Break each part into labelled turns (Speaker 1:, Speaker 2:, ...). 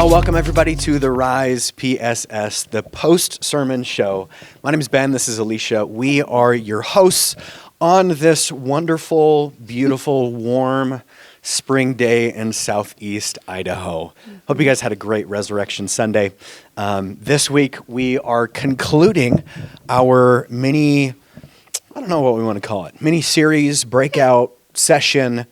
Speaker 1: Well, welcome everybody to the Rise PSS, the post-sermon show. My name is Ben, this is Alicia. We are your hosts on this wonderful, beautiful, warm spring day in southeast Idaho. Hope you guys had a great Resurrection Sunday. This week we are concluding our I don't know what we want to call it, mini-series, breakout session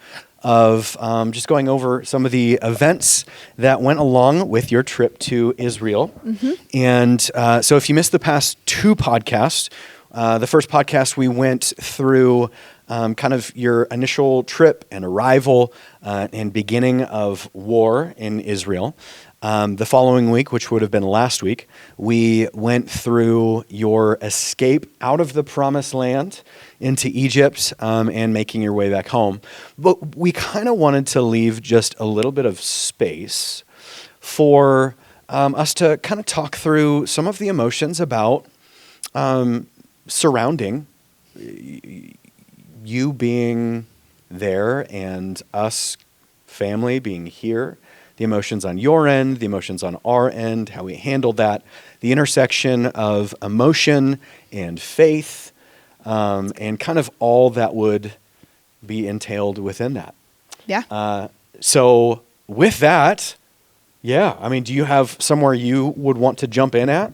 Speaker 1: of just going over some of the events that went along with your trip to Israel. Mm-hmm. And so if you missed the past two podcasts, the first podcast we went through kind of your initial trip and arrival and beginning of war in Israel. The following week, which would have been last week, we went through your escape out of the promised land into Egypt and making your way back home. But we kind of wanted to leave just a little bit of space for us to kind of talk through some of the emotions about surrounding you being there and us, family, being here. The emotions on your end, the emotions on our end, how we handled that, the intersection of emotion and faith, and kind of all that would be entailed within that.
Speaker 2: Yeah.
Speaker 1: So with that, yeah, I mean, do you have somewhere you would want to jump in at?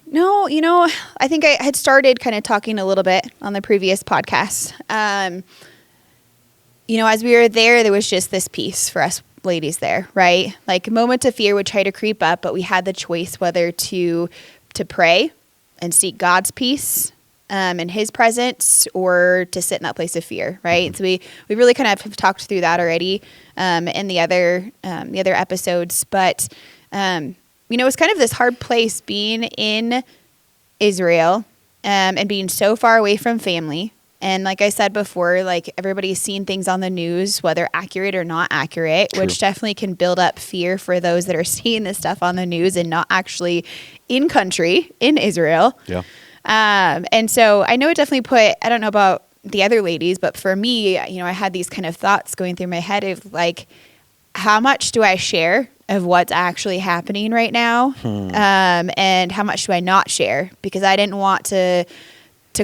Speaker 2: No, I think I had started kind of talking a little bit on the previous podcast. As we were there was just this peace for us ladies there, right? Like moments of fear would try to creep up, but we had the choice whether to pray and seek God's peace and His presence, or to sit in that place of fear, right? Mm-hmm. So we really kind of have talked through that already in the other episodes, but it's kind of this hard place being in Israel and being so far away from family. And like I said before, like everybody's seen things on the news, whether accurate or not accurate,
Speaker 1: True.
Speaker 2: Which definitely can build up fear for those that are seeing this stuff on the news and not actually in country, in Israel.
Speaker 1: Yeah.
Speaker 2: And so I know it definitely I don't know about the other ladies, but for me, I had these kind of thoughts going through my head of like, how much do I share of what's actually happening right now? And how much do I not share? Because I didn't want to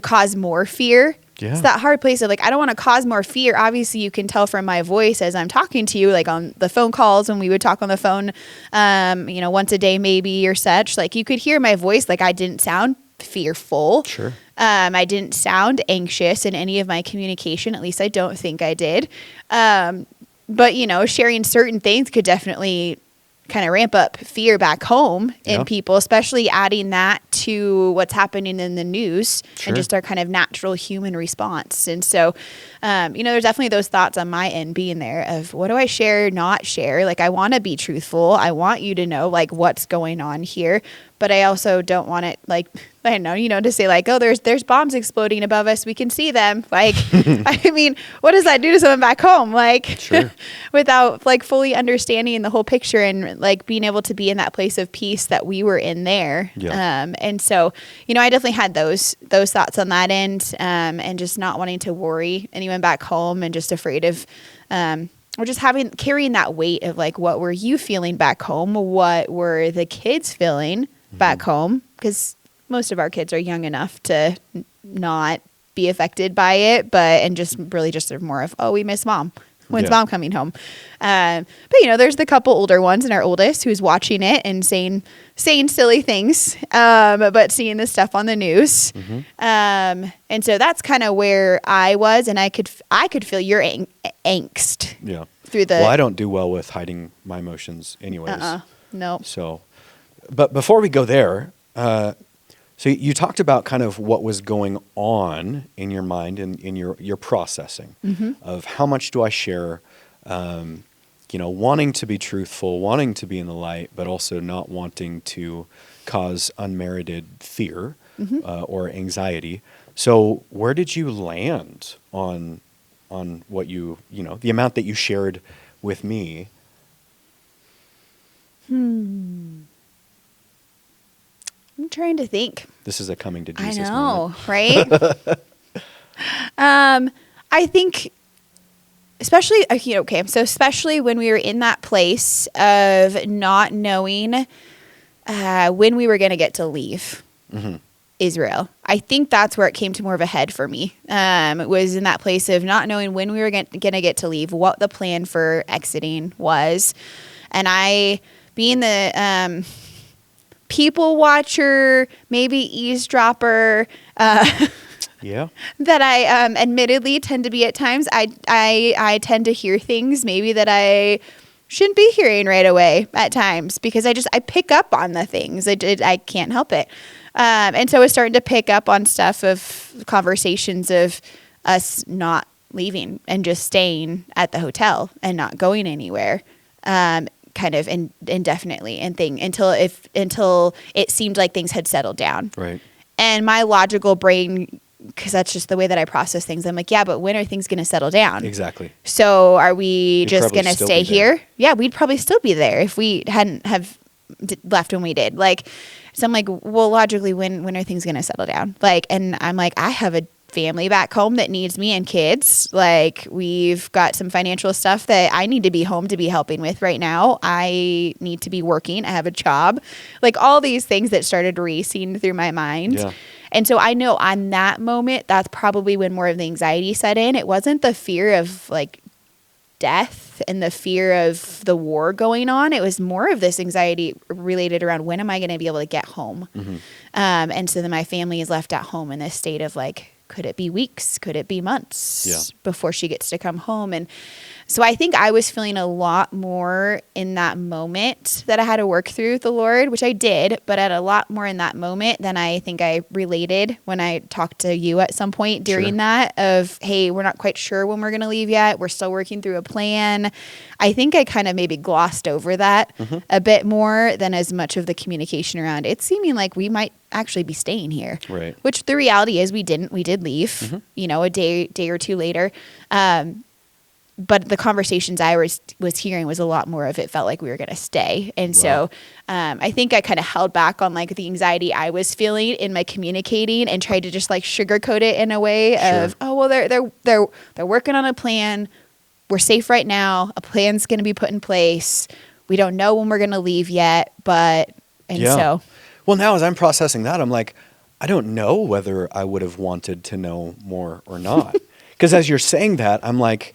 Speaker 2: cause more fear. Yeah. It's that hard place of like, I don't want to cause more fear. Obviously, you can tell from my voice as I'm talking to you, like on the phone calls when we would talk on the phone, once a day maybe or such. Like you could hear my voice, like I didn't sound fearful.
Speaker 1: Sure.
Speaker 2: I didn't sound anxious in any of my communication. At least I don't think I did. But, sharing certain things could definitely kind of ramp up fear back home in people, especially adding that to what's happening in the news. Sure. And just our kind of natural human response. And so, there's definitely those thoughts on my end being there of what do I share, not share? Like I want to be truthful. I want you to know like what's going on here, but I also don't want it like, I don't know, to say like, oh, there's bombs exploding above us. We can see them. Like, I mean, what does that do to someone back home? Like, sure. Without like fully understanding the whole picture and like being able to be in that place of peace that we were in there. Yeah. And so, I definitely had those thoughts on that end, and just not wanting to worry anyone back home and just afraid of, or just carrying that weight of like, what were you feeling back home? What were the kids feeling back home? Because most of our kids are young enough to not be affected by it, and just really just more of, oh, we miss mom. When's mom coming home? But there's the couple older ones and our oldest who's watching it and saying silly things, but seeing this stuff on the news. Mm-hmm. And so that's kind of where I was, and I could feel your angst.
Speaker 1: Yeah.
Speaker 2: Well,
Speaker 1: I don't do well with hiding my emotions anyways.
Speaker 2: No.
Speaker 1: So, but before we go there, so you talked about kind of what was going on in your mind and in your processing of how much do I share, wanting to be truthful, wanting to be in the light, but also not wanting to cause unmerited fear or anxiety. So where did you land on what the amount that you shared with me?
Speaker 2: I'm trying to think.
Speaker 1: This is a coming to Jesus
Speaker 2: moment.
Speaker 1: Right?
Speaker 2: I think especially, okay, so especially when we were in that place of not knowing when we were going to get to leave Israel. I think that's where it came to more of a head for me. It was in that place of not knowing when we were going to get to leave, what the plan for exiting was. And I, being the people watcher, maybe eavesdropper,
Speaker 1: Yeah.
Speaker 2: that I admittedly tend to be at times, I tend to hear things maybe that I shouldn't be hearing right away at times, because I pick up on the things. I can't help it. And so I was starting to pick up on stuff of conversations of us not leaving and just staying at the hotel and not going anywhere, kind of indefinitely until it seemed like things had settled down.
Speaker 1: Right.
Speaker 2: And my logical brain, because that's just the way that I process things, I'm like, yeah, but when are things going to settle down?
Speaker 1: Exactly.
Speaker 2: So are we just going to
Speaker 1: still
Speaker 2: stay
Speaker 1: be there.
Speaker 2: here? Yeah, we'd probably still be there if we hadn't have left when we did. Like, so I'm like, well, logically, when are things going to settle down? Like, and I'm like, I have a family back home that needs me and kids. Like, we've got some financial stuff that I need to be home to be helping with right now. I need to be working. I have a job. Like, all these things that started racing through my mind.
Speaker 1: Yeah.
Speaker 2: And so I know on that moment, that's probably when more of the anxiety set in. It wasn't the fear of like death and the fear of the war going on. It was more of this anxiety related around, when am I going to be able to get home? And so then my family is left at home in this state of like, could it be weeks? Could it be months before she gets to come home? And so I think I was feeling a lot more in that moment that I had to work through with the Lord, which I did, but at a lot more in that moment than I think I related when I talked to you at some point during that of, hey, we're not quite sure when we're going to leave yet. We're still working through a plan. I think I kind of maybe glossed over that a bit more than as much of the communication around it seeming like we might actually be staying here.
Speaker 1: Right.
Speaker 2: Which the reality is we did leave, a day or two later. But the conversations I was hearing was a lot more of, it felt like we were going to stay. And so I think I kind of held back on like the anxiety I was feeling in my communicating and tried to just like sugarcoat it in a way of, oh, well, they're working on a plan. We're safe right now. A plan's going to be put in place. We don't know when we're going to leave yet, so.
Speaker 1: Well, now as I'm processing that, I'm like, I don't know whether I would have wanted to know more or not. Because as you're saying that, I'm like,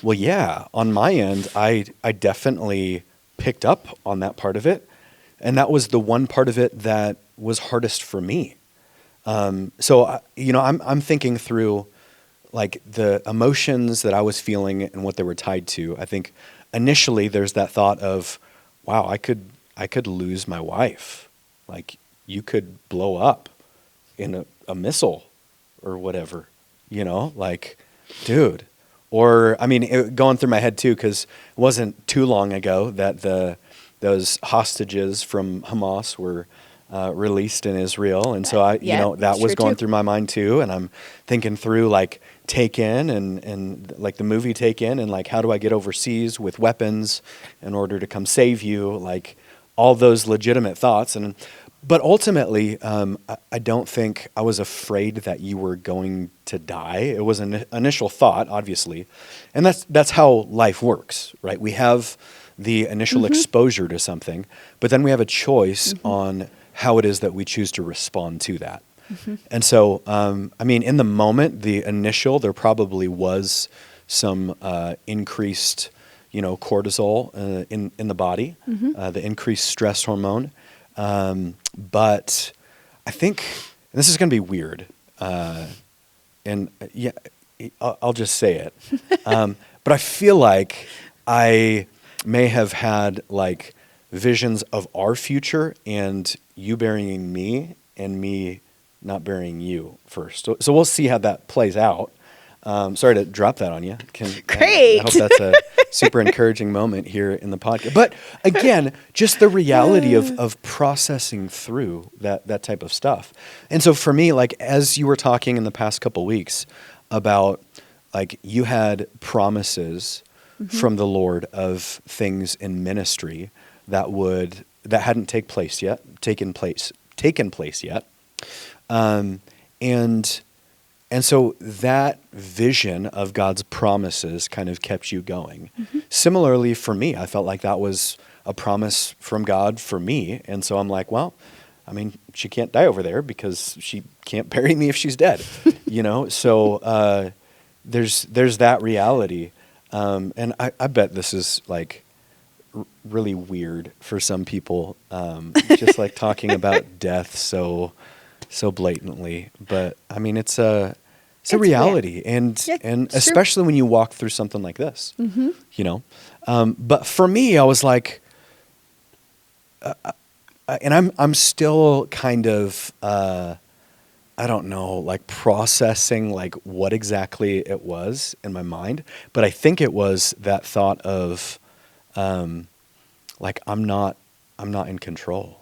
Speaker 1: well, yeah, on my end, I definitely picked up on that part of it. And that was the one part of it that was hardest for me. So, I'm thinking through like the emotions that I was feeling and what they were tied to. I think initially there's that thought of, wow, I could lose my wife. Like, you could blow up in a missile or whatever, like, dude. Or, I mean, going through my head too, because it wasn't too long ago that those hostages from Hamas were released in Israel. And so that was going through my mind too. And I'm thinking through like Taken and like the movie Taken, and like, how do I get overseas with weapons in order to come save you? Like, all those legitimate thoughts. But ultimately, I don't think I was afraid that you were going to die. It was an initial thought, obviously. And that's how life works, right? We have the initial exposure to something, but then we have a choice on how it is that we choose to respond to that. And so, in the moment, there probably was some increased cortisol in the body, the increased stress hormone. But I think, and this is going to be weird, I'll just say it. But I feel like I may have had like visions of our future and you burying me and me not burying you first. So we'll see how that plays out. Sorry to drop that on you.
Speaker 2: Great.
Speaker 1: I hope that's a super encouraging moment here in the podcast. But again, just the reality of processing through that type of stuff. And so for me, like, as you were talking in the past couple weeks about like you had promises from the Lord of things in ministry that hadn't taken place yet. And so that vision of God's promises kind of kept you going. Similarly, for me, I felt like that was a promise from God for me. And so I'm like, well, I mean, she can't die over there because she can't bury me if she's dead, So there's that reality. And I bet this is like really weird for some people, just like talking about death so blatantly. But I mean, it's a reality, and especially when you walk through something like this, But for me, I was like, and I'm still kind of, I don't know, like processing like what exactly it was in my mind, but I think it was that thought of, like I'm not in control.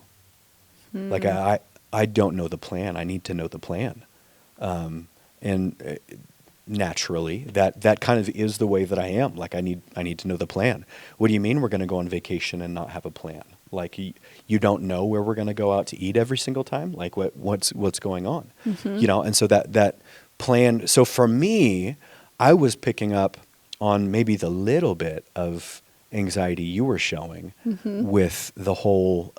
Speaker 1: Like I don't know the plan. I need to know the plan. And naturally, that kind of is the way that I am. Like I need to know the plan. What do you mean we're going to go on vacation and not have a plan? Like you don't know where we're going to go out to eat every single time? Like what's going on? And so that plan. So for me, I was picking up on maybe the little bit of anxiety you were showing with the whole,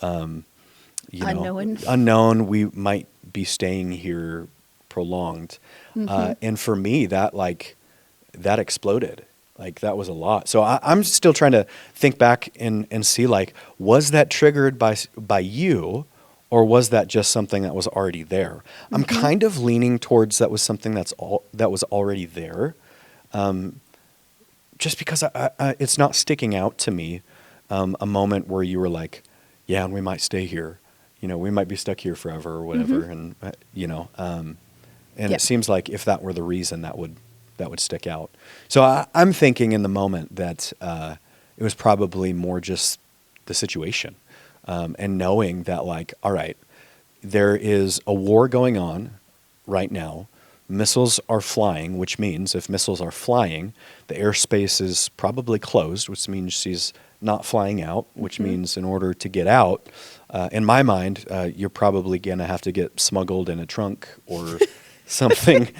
Speaker 1: unknown. We might be staying here prolonged. And for me, that exploded. Like that was a lot. So I'm still trying to think back and see, like, was that triggered by you, or was that just something that was already there? I'm kind of leaning towards that was something that was already there. Just because it's not sticking out to me, a moment where you were like, yeah, and we might stay here. We might be stuck here forever or whatever. And, and it seems like if that were the reason, that would stick out. So I'm thinking in the moment that it was probably more just the situation, and knowing that, like, all right, there is a war going on right now. Missiles are flying, which means if missiles are flying, the airspace is probably closed, which means she's not flying out, which means in order to get out, in my mind, you're probably going to have to get smuggled in a trunk or something,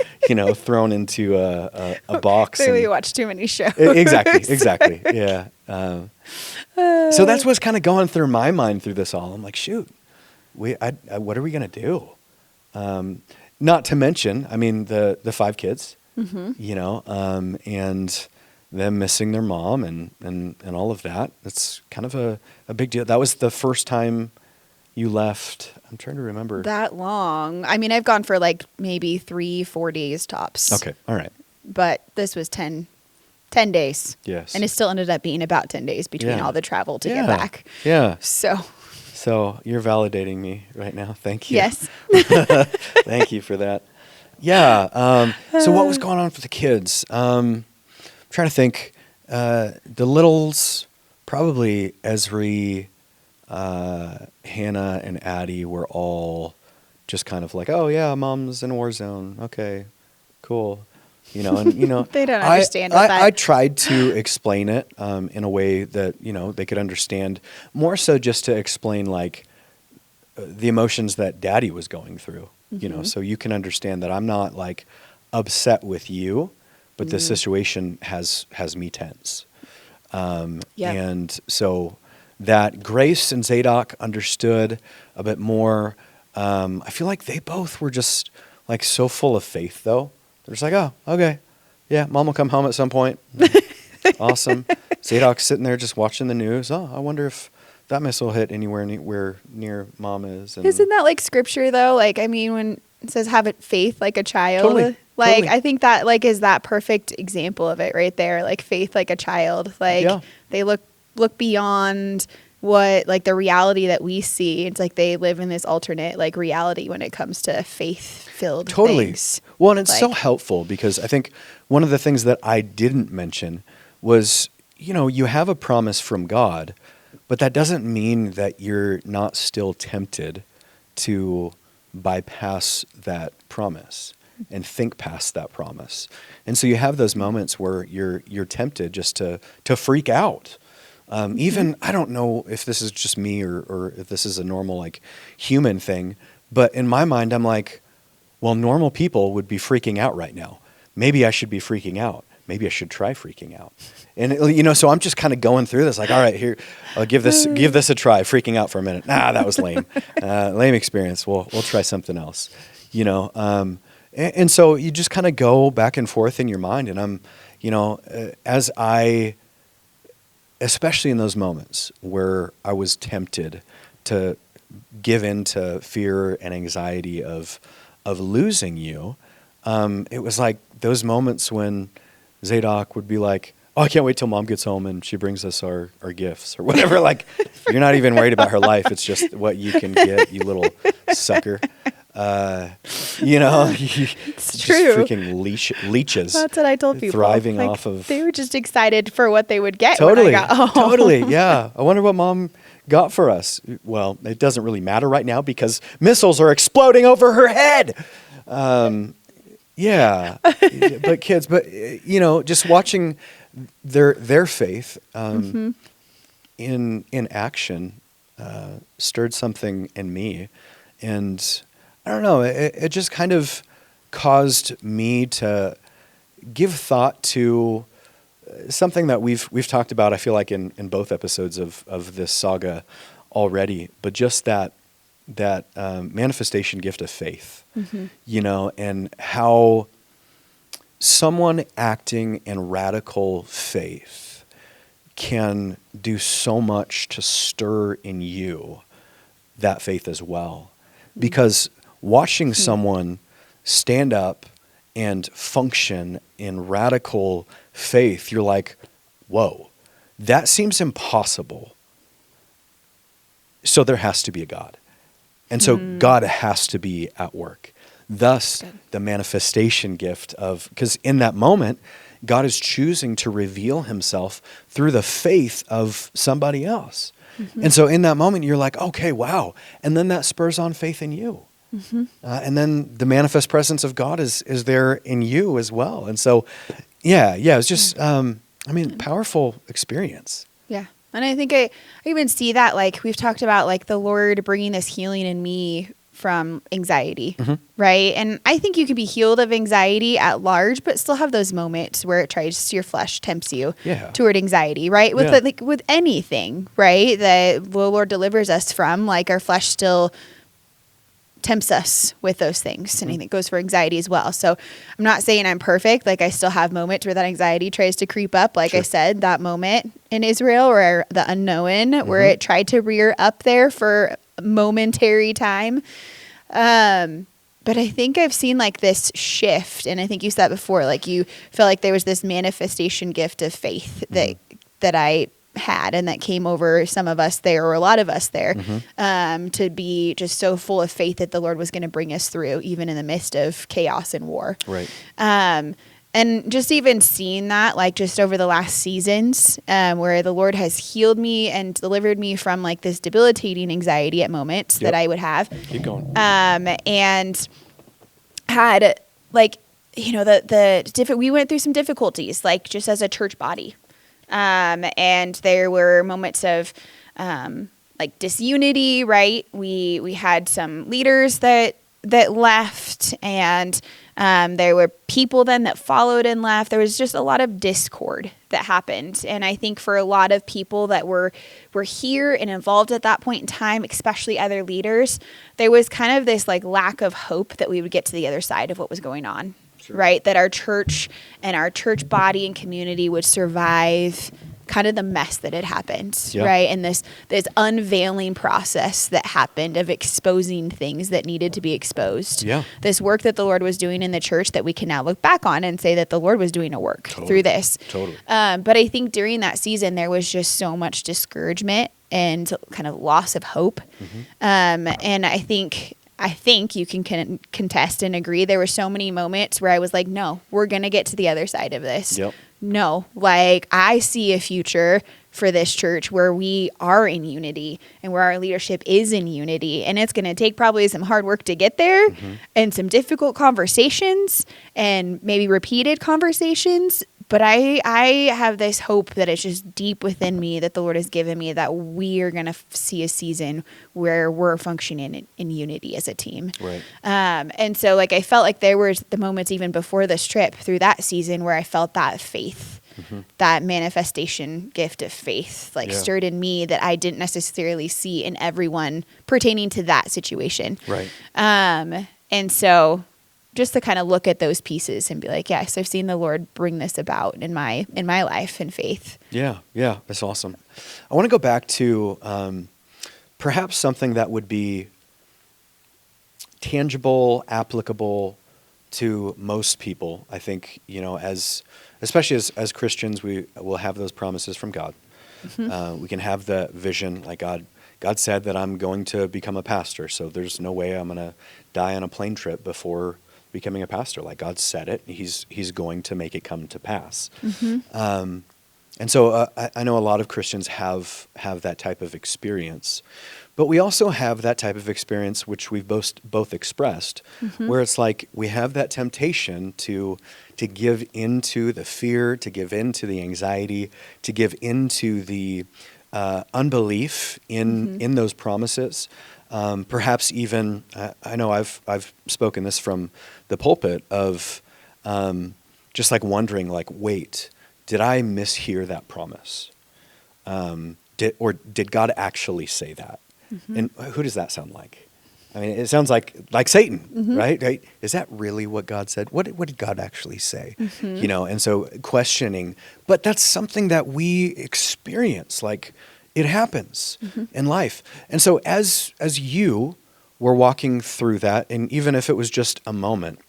Speaker 1: thrown into a box.
Speaker 2: Clearly you watch too many shows.
Speaker 1: Exactly. Yeah. So that's what's kind of going through my mind through this all. I'm like, shoot, what are we going to do? Not to mention, I mean, the 5 kids, and them missing their mom and all of that. It's kind of a big deal. That was the first time you left. I'm trying to remember.
Speaker 2: That long. I mean, I've gone for like maybe 3-4 days tops.
Speaker 1: Okay. All right.
Speaker 2: But this was 10 days.
Speaker 1: Yes.
Speaker 2: And it still ended up being about 10 days between all the travel to get back.
Speaker 1: Yeah.
Speaker 2: So
Speaker 1: you're validating me right now. Thank you.
Speaker 2: Yes.
Speaker 1: Thank you for that. Yeah. So what was going on for the kids? I'm trying to think. The littles, probably Esri, Hannah, and Addie were all just kind of like, oh yeah, mom's in a war zone. Okay, cool. They don't understand that. I tried to explain it in a way that they could understand, more so just to explain like the emotions that Daddy was going through. So you can understand that I'm not like upset with you, but the situation has me tense. And so that Grace and Zadok understood a bit more. I feel like they both were just like so full of faith, though. They're just like, oh, okay, yeah, mom will come home at some point. Awesome. Zadok's sitting there just watching the news. Oh, I wonder if that missile hit anywhere near mom is. And
Speaker 2: isn't that like scripture though? Like, I mean, when it says have it faith like a child,
Speaker 1: totally.
Speaker 2: I think that like is that perfect example of it right there. Like faith like a child. Like they look beyond what like the reality that we see. It's like they live in this alternate like reality when it comes to faith-filled things.
Speaker 1: Well, and it's so helpful because I think one of the things that I didn't mention was, you have a promise from God, but that doesn't mean that you're not still tempted to bypass that promise and think past that promise. And so you have those moments where you're tempted just to freak out. Even, I don't know if this is just me or if this is a normal like human thing, but in my mind, I'm like, well, normal people would be freaking out right now. maybe I should be freaking out. Maybe I should try freaking out. And, so I'm just kind of going through this like, all right, here, I'll give this a try, freaking out for a minute. That was lame. Lame experience. We'll try something else, and so you just kind of go back and forth in your mind. And I'm, as I, especially in those moments where I was tempted to give in to fear and anxiety of losing you, it was like those moments when Zadok would be like, oh, I can't wait till Mom gets home and she brings us our gifts or whatever. Like, you're not even worried about her life. It's just what you can get, you little sucker.
Speaker 2: It's
Speaker 1: just
Speaker 2: true.
Speaker 1: Freaking leeches.
Speaker 2: That's what I told people.
Speaker 1: Thriving off of.
Speaker 2: They were just excited for what they would get
Speaker 1: Totally.
Speaker 2: when I got home.
Speaker 1: Totally. Yeah. I wonder what Mom got for us. Well, it doesn't really matter right now because missiles are exploding over her head. Yeah. But kids, just watching their faith in action stirred something in me. And I don't know, it just kind of caused me to give thought to something that we've talked about, I feel like, in both episodes of this saga already, but just that manifestation gift of faith, and how someone acting in radical faith can do so much to stir in you that faith as well. Because watching someone stand up and function in radical faith, you're like, whoa, that seems impossible. So there has to be a God. And so God has to be at work. Thus, the manifestation gift because in that moment, God is choosing to reveal himself through the faith of somebody else. And so in that moment, you're like, okay, wow. And then that spurs on faith in you. And then the manifest presence of God is there in you as well. And so, it's just, powerful experience.
Speaker 2: Yeah. And I think I even see that, like we've talked about, like the Lord bringing this healing in me from anxiety, right? And I think you can be healed of anxiety at large, but still have those moments where your flesh tempts you toward anxiety, right? With anything, right? That the Lord delivers us from, like our flesh still tempts us with those things. And I think it goes for anxiety as well. So I'm not saying I'm perfect. Like I still have moments where that anxiety tries to creep up. Like I said, that moment in Israel or the unknown where it tried to rear up there for momentary time. But I think I've seen like this shift, and I think you said that before, like you felt like there was this manifestation gift of faith that I had and that came over some of us there, or a lot of us there, to be just so full of faith that the Lord was going to bring us through even in the midst of chaos and war.
Speaker 1: Right.
Speaker 2: And just even seeing that, like just over the last seasons, where the Lord has healed me and delivered me from like this debilitating anxiety at moments that I would have.
Speaker 1: Keep going.
Speaker 2: And had like, we went through some difficulties, like just as a church body. And there were moments of, like disunity, right? We had some leaders that left, and there were people then that followed and left. There was just a lot of discord that happened. And I think for a lot of people that were here and involved at that point in time, especially other leaders, there was kind of this like lack of hope that we would get to the other side of what was going on, right? That our church and our church body and community would survive kind of the mess that had happened, right? And this unveiling process that happened of exposing things that needed to be exposed. Yeah. This work that the Lord was doing in the church that we can now look back on and say that the Lord was doing a work through this. Totally. But I think during that season, there was just so much discouragement and kind of loss of hope. And I think you can contest and agree. There were so many moments where I was like, no, we're going to get to the other side of this. Yep. No, like I see a future for this church where we are in unity and where our leadership is in unity. And it's going to take probably some hard work to get there and some difficult conversations and maybe repeated conversations. But I have this hope that it's just deep within me that the Lord has given me that we are going to see a season where we're functioning in unity as a team.
Speaker 1: Right.
Speaker 2: And so like I felt like there was the moments even before this trip through that season where I felt that faith, that manifestation gift of faith, like stirred in me that I didn't necessarily see in everyone pertaining to that situation.
Speaker 1: Right.
Speaker 2: And so just to kind of look at those pieces and be like, yes, I've seen the Lord bring this about in my life and faith.
Speaker 1: Yeah, that's awesome. I want to go back to perhaps something that would be tangible, applicable to most people. I think, especially as Christians, we will have those promises from God. We can have the vision, like God said that I'm going to become a pastor, so there's no way I'm going to die on a plane trip before becoming a pastor. Like God said it, he's going to make it come to pass. And so I know a lot of Christians have that type of experience, but we also have that type of experience which we've both expressed, where it's like we have that temptation to give into the fear, to give into the anxiety, to give into the unbelief in those promises. Perhaps even, I know I've spoken this from the pulpit of just like wondering, like, wait, did I mishear that promise? Did God actually say that? And who does that sound like? I mean, it sounds like Satan, right? Is that really what God said? What did God actually say? And so questioning, but that's something that we experience, like it happens in life. And so as you were walking through that, and even if it was just a moment,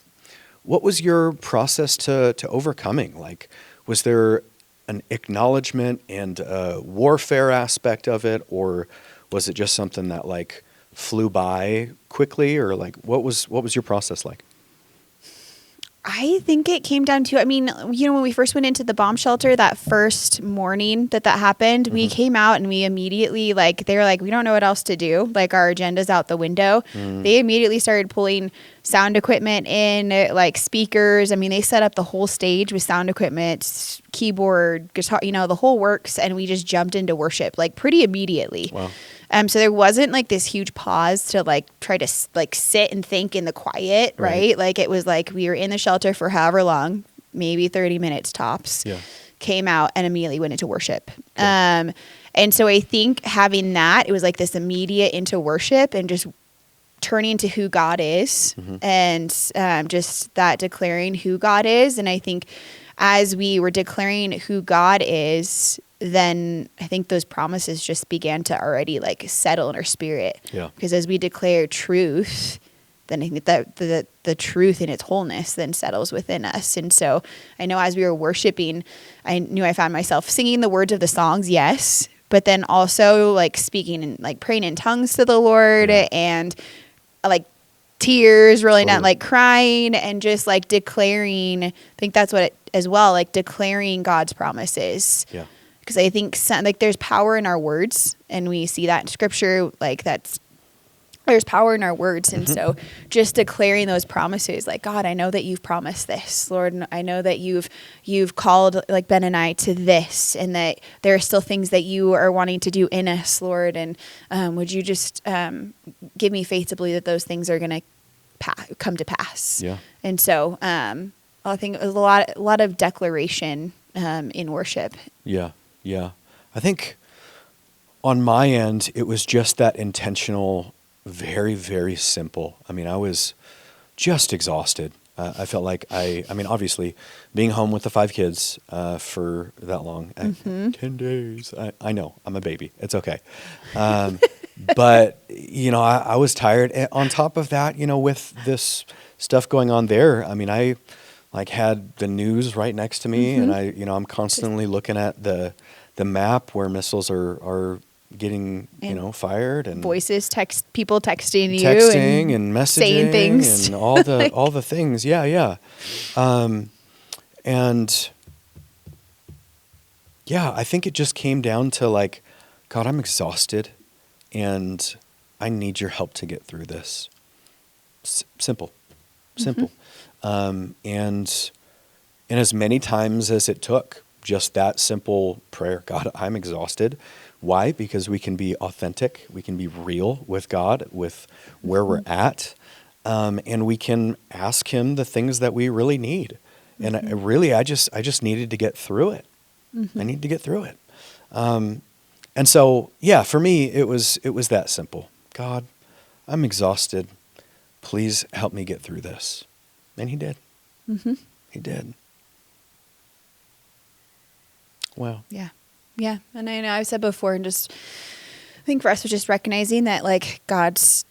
Speaker 1: what was your process to overcoming? Like, was there an acknowledgement and a warfare aspect of it, or was it just something that like flew by quickly, or like what was your process like?
Speaker 2: I think it came down to, when we first went into the bomb shelter that first morning that happened, we came out and we immediately, they were like, we don't know what else to do. Like, our agenda's out the window. They immediately started pulling sound equipment in, like speakers. I mean, they set up the whole stage with sound equipment, keyboard, guitar, the whole works. And we just jumped into worship, like pretty immediately.
Speaker 1: Wow.
Speaker 2: So there wasn't like this huge pause to like try to like sit and think in the quiet, right? Like it was like we were in the shelter for however long, maybe 30 minutes tops, came out and immediately went into worship. And so I think having that, it was like this immediate into worship and just turning to who God is and just that declaring who God is. And I think as we were declaring who God is, then I think those promises just began to already like settle in our spirit. Yeah. Because as we declare truth, then I think that the truth in its wholeness then settles within us. And so I know as we were worshiping, I knew I found myself singing the words of the songs, yes, but then also like speaking and like praying in tongues to the Lord and like tears rolling out, like crying and just like declaring. I think that's what as well, like declaring God's promises. Yeah. Because I think there's power in our words, and we see that in Scripture. Like there's power in our words, and so just declaring those promises, like God, I know that you've promised this, Lord. I know that you've called like Ben and I to this, and that there are still things that you are wanting to do in us, Lord. And would you just give me faith to believe that those things are going to come to pass? Yeah. And so I think it was a lot of declaration in worship. Yeah.
Speaker 1: Yeah. I think on my end, it was just that intentional, very, very simple. I mean, I was just exhausted. I felt like obviously being home with the 5 kids for that long, 10 days, I know I'm a baby. It's okay. But, I was tired. And on top of that, with this stuff going on there, I mean, I like had the news right next to me and I'm constantly looking at the map where missiles are getting, fired, and
Speaker 2: people texting you
Speaker 1: and messaging
Speaker 2: saying things
Speaker 1: and all the all the things. Yeah. And yeah, I think it just came down to like, God, I'm exhausted and I need your help to get through this. Simple. And And as many times as it took, just that simple prayer, God, I'm exhausted. Why? Because we can be authentic. We can be real with God, with where we're at. And we can ask him the things that we really need. And I just needed to get through it. I need to get through it. And so, yeah, for me, it was that simple. God, I'm exhausted. Please help me get through this. And he did. He did. Wow.
Speaker 2: Yeah. Yeah. And I know I've said before, and just, I think for us, was just recognizing that like God's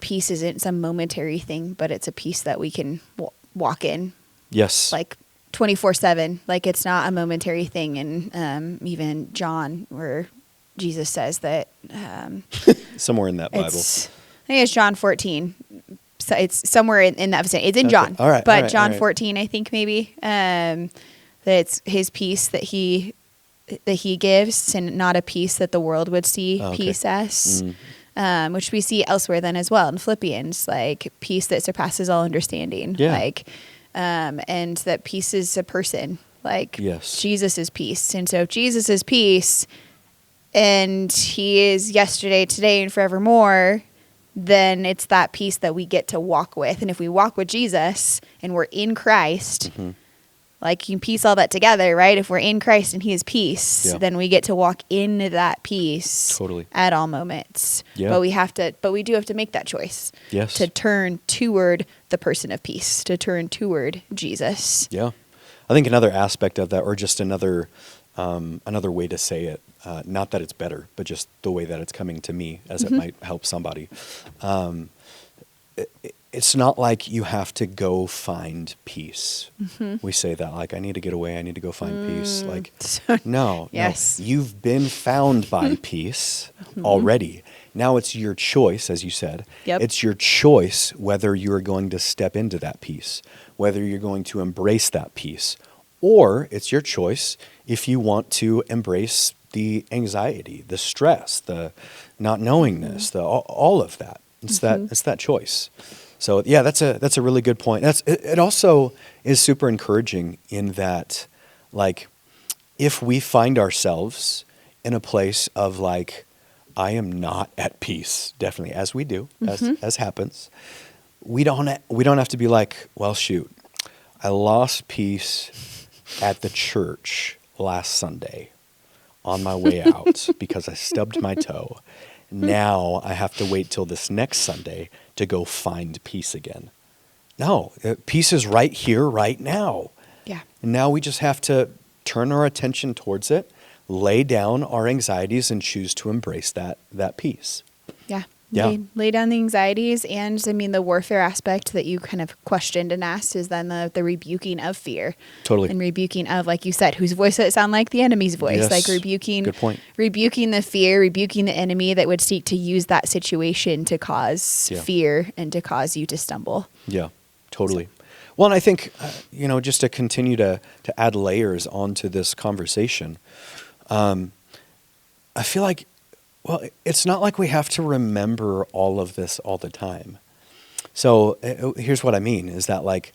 Speaker 2: peace isn't some momentary thing, but it's a peace that we can walk in.
Speaker 1: Yes.
Speaker 2: Like 24/7. Like it's not a momentary thing. And even John, where Jesus says that
Speaker 1: somewhere in that Bible.
Speaker 2: I think it's John 14. So it's somewhere in that vicinity. It's in John.
Speaker 1: All right.
Speaker 2: But John 14, I think maybe, that it's his peace that he gives, and not a peace that the world would see PSS, which we see elsewhere then as well in Philippians, like peace that surpasses all understanding.
Speaker 1: Yeah.
Speaker 2: Like, and that peace is a person, like Jesus is peace. And so if Jesus is peace and he is yesterday, today, and forevermore, then it's that peace that we get to walk with. And if we walk with Jesus and we're in Christ, like you can piece all that together, right? If we're in Christ and he is peace, then we get to walk into that peace at all moments.
Speaker 1: Yeah.
Speaker 2: But we do have to make that choice to turn toward the person of peace, to turn toward Jesus.
Speaker 1: Yeah. I think another aspect of that, or just another way to say it, not that it's better, but just the way that it's coming to me as it might help somebody. It's not like you have to go find peace. We say that, like, I need to get away, I need to go find peace. Like, no, you've been found by peace already. Now it's your choice, as you said. It's your choice whether you're going to step into that peace, whether you're going to embrace that peace, or it's your choice if you want to embrace the anxiety, the stress, the not knowingness, all of that. It's that choice. So yeah, that's a really good point. It also is super encouraging in that, like, if we find ourselves in a place of like, I am not at peace, definitely, as we do, as happens, we don't have to be like, well, shoot, I lost peace at the church last Sunday on my way out because I stubbed my toe. Now I have to wait till this next Sunday to go find peace again. No, peace is right here, right now.
Speaker 2: Yeah.
Speaker 1: And now we just have to turn our attention towards it, lay down our anxieties, and choose to embrace that peace.
Speaker 2: Yeah. Lay down the anxieties. And I mean, the warfare aspect that you kind of questioned and asked is then the rebuking of fear.
Speaker 1: Totally.
Speaker 2: And rebuking of, like you said, whose voice does it sound like? The enemy's voice.
Speaker 1: Yes.
Speaker 2: Like rebuking.
Speaker 1: Good point.
Speaker 2: Rebuking the fear, rebuking the enemy that would seek to use that situation to cause fear and to cause you to stumble.
Speaker 1: Yeah, totally. Well, and I think, just to continue to add layers onto this conversation, I feel like, well, it's not like we have to remember all of this all the time. So here's what I mean is that, like,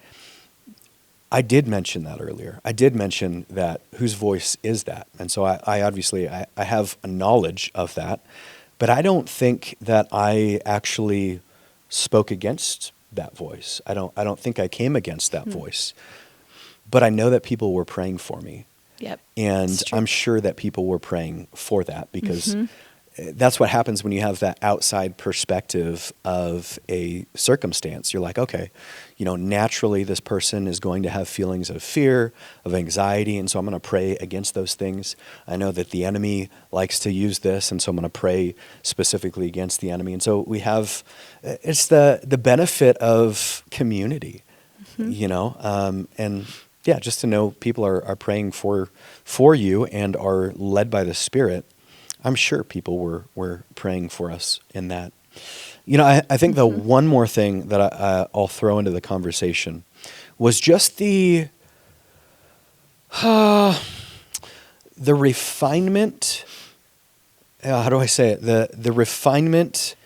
Speaker 1: I did mention that earlier. I did mention that whose voice is that? And so I obviously have a knowledge of that, but I don't think that I actually spoke against that voice. I don't think I came against that voice, but I know that people were praying for me.
Speaker 2: Yep.
Speaker 1: And I'm sure that people were praying for that because that's what happens when you have that outside perspective of a circumstance. You're like, okay, naturally this person is going to have feelings of fear, of anxiety, and so I'm going to pray against those things. I know that the enemy likes to use this, and so I'm going to pray specifically against the enemy. And so we have, it's the benefit of community, and yeah, just to know people are praying for you and are led by the Spirit. I'm sure people were praying for us in that. I think the one more thing that I'll throw into the conversation was just the refinement. How do I say it? The refinement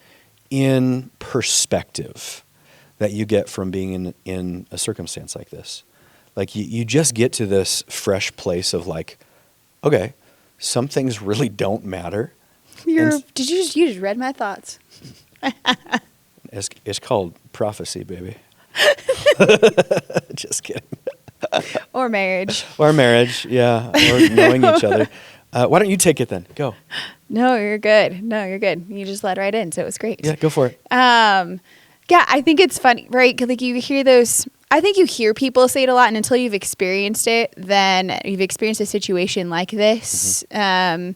Speaker 1: in perspective that you get from being in a circumstance like this. like you just get to this fresh place of like, okay, some things really don't matter.
Speaker 2: You just read my thoughts.
Speaker 1: It's called prophecy, baby. Just kidding.
Speaker 2: Or marriage.
Speaker 1: Or marriage, yeah, or knowing each other. Why don't you take it then? Go.
Speaker 2: No, you're good. You just led right in, so it was great.
Speaker 1: Yeah, go for it.
Speaker 2: Yeah, I think it's funny, right? 'Cause like you hear those, I think you hear people say it a lot, and until you've experienced it, then you've experienced a situation like this, a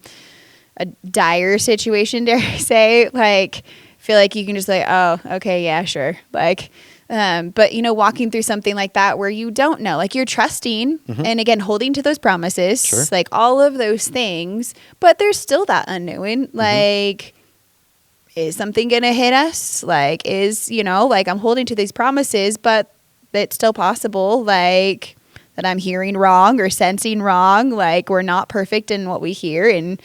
Speaker 2: dire situation, dare I say, like, feel like you can just like, oh, okay, yeah, sure. Like, but walking through something like that where you don't know, like you're trusting and again, holding to those promises,
Speaker 1: Sure.
Speaker 2: like all of those things, but there's still that unknowing, like, is something going to hit us? Like, like I'm holding to these promises, but it's still possible, like, that I'm hearing wrong or sensing wrong. Like, we're not perfect in what we hear, and,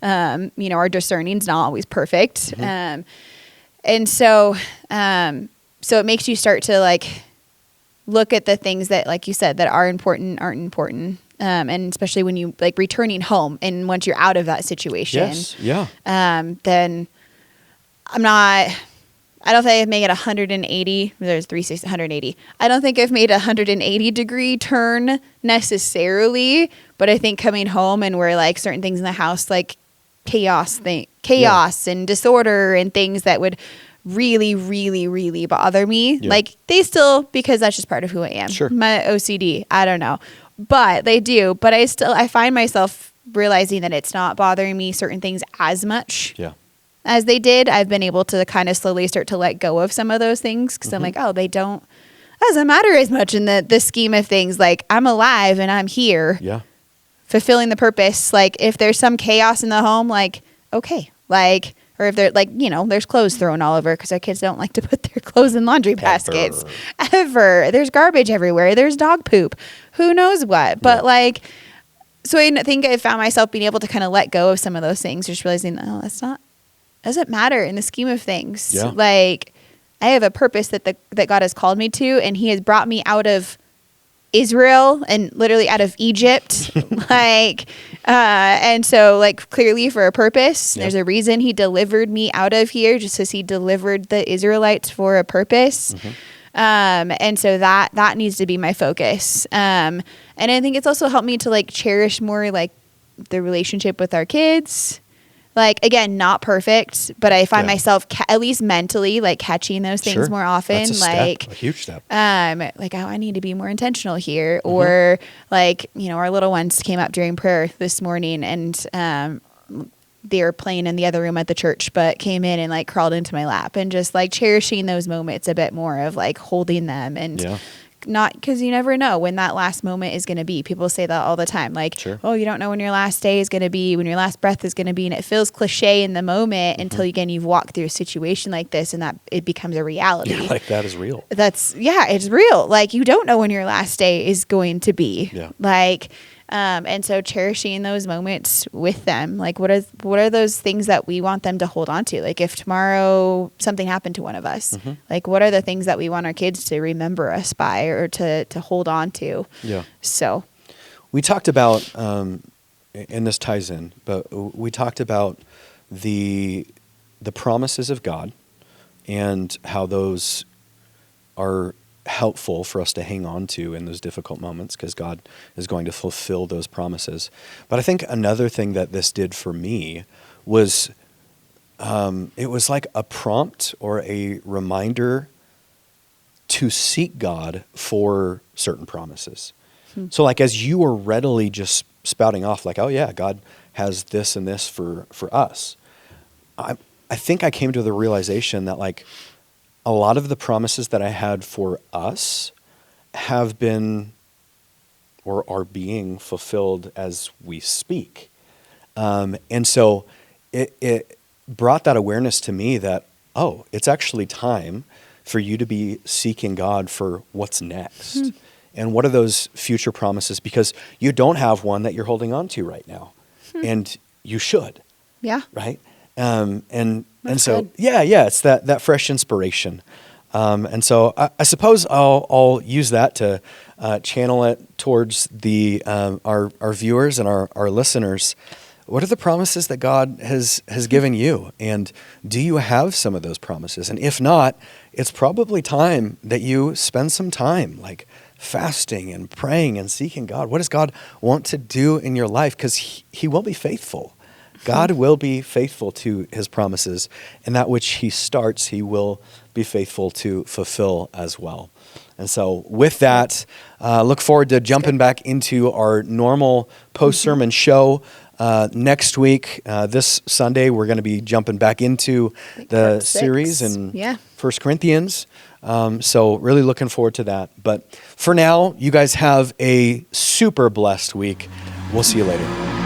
Speaker 2: our discerning's not always perfect. And so it makes you start to, like, look at the things that, like you said, that are important, aren't important. And especially when you, like, returning home and once you're out of that situation.
Speaker 1: Yes, yeah.
Speaker 2: Then I don't think I've made it 180. There's 360, 180. I don't think I've made a 180 degree turn necessarily, but I think coming home and where like certain things in the house, like chaos and disorder and things that would really, really, really bother me.
Speaker 1: Yeah.
Speaker 2: Like they still, because that's just part of who I am.
Speaker 1: Sure.
Speaker 2: My OCD, I don't know, but they do. But I find myself realizing that it's not bothering me certain things as much.
Speaker 1: Yeah.
Speaker 2: As they did. I've been able to kind of slowly start to let go of some of those things because I'm like, oh, doesn't matter as much in the scheme of things. Like I'm alive and I'm here, fulfilling the purpose. Like if there's some chaos in the home, like, okay, like, or if they're like, there's clothes thrown all over because our kids don't like to put their clothes in laundry baskets ever. There's garbage everywhere. There's dog poop, who knows what, but like, so I think I found myself being able to kind of let go of some of those things, just realizing, oh, doesn't matter in the scheme of things.
Speaker 1: Yeah.
Speaker 2: Like I have a purpose that God has called me to, and he has brought me out of Israel and literally out of Egypt. And so like clearly for a purpose, there's a reason he delivered me out of here, just as he delivered the Israelites for a purpose. And so that needs to be my focus. And I think it's also helped me to like cherish more like the relationship with our kids. Like, again, not perfect, but I find myself at least mentally like catching those things more often.
Speaker 1: That's
Speaker 2: a
Speaker 1: huge step.
Speaker 2: Like, oh, I need to be more intentional here. Or like, our little ones came up during prayer this morning and they were playing in the other room at the church, but came in and like crawled into my lap and just like cherishing those moments a bit more of like holding them and not, because you never know when that last moment is going to be. People say that all the time. Like, oh, you don't know when your last day is going to be, when your last breath is going to be. And it feels cliche in the moment until, again, you've walked through a situation like this and that it becomes a reality.
Speaker 1: Yeah, like that is real.
Speaker 2: It's real. Like, you don't know when your last day is going to be.
Speaker 1: Yeah.
Speaker 2: Like, and so cherishing those moments with them, like what are those things that we want them to hold on to? Like if tomorrow something happened to one of us, like what are the things that we want our kids to remember us by or to hold on to? Yeah. So
Speaker 1: we talked about, and this ties in, but we talked about the promises of God and how those are helpful for us to hang on to in those difficult moments because God is going to fulfill those promises. But I think another thing that this did for me was it was like a prompt or a reminder to seek God for certain promises. So like as you were readily just spouting off like, oh yeah, God has this and this for us. I think I came to the realization that like a lot of the promises that I had for us have been or are being fulfilled as we speak. And so it brought that awareness to me that, oh, it's actually time for you to be seeking God for what's next. And what are those future promises? Because you don't have one that you're holding on to right now. And you should. Yeah. Right? And so, good. It's that fresh inspiration. And so I suppose I'll use that to channel it towards our viewers and our listeners. What are the promises that God has given you? And do you have some of those promises? And if not, it's probably time that you spend some time like fasting and praying and seeking God. What does God want to do in your life? Because he will be faithful. God will be faithful to his promises, and that which he starts, he will be faithful to fulfill as well. And so with that, look forward to jumping back into our normal post-sermon show. Next week, this Sunday, we're going to be jumping back into the series in 1 Corinthians. So really looking forward to that. But for now, you guys have a super blessed week. We'll see you later.